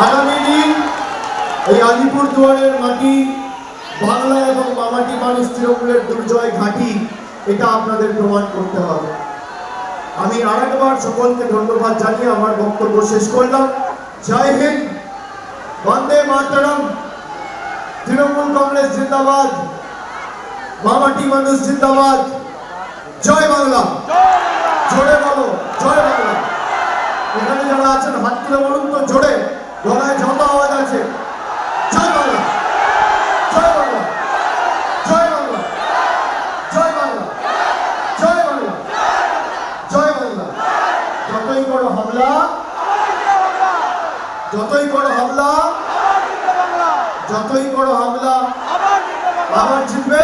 আগামী দিন এই আলিপুরদুয়ারের মাটি বাংলা এবং মামাটি মানুষ তৃণমূলের দুর্জয় ঘাঁটি, এটা আপনাদের প্রমাণ করতে হবে। আমি আরেকবার সকলকে ধন্যবাদ জানিয়ে আমার বক্তব্য শেষ করলাম। জয় হিন্দ, বন্দে মাতরম, তৃণমূল কংগ্রেস জিন্দাবাদ, মামাটি মানুষ জিন্দাবাদ, জয় বাংলা। জোরে বলো জয় বাংলা। এখানে যারা আছেন হাত তুলে বলুন তো জোরে, গলায় যত আওয়াজ আছে, জয় বাংলা, জয় বাংলা, জয় বাংলা, জয় বাংলা, জয় বাংলা, জয় বাংলা। যতই বড় হামলা, যতই বড় হামলা, যতই বড় হামলা আবার জিতবে।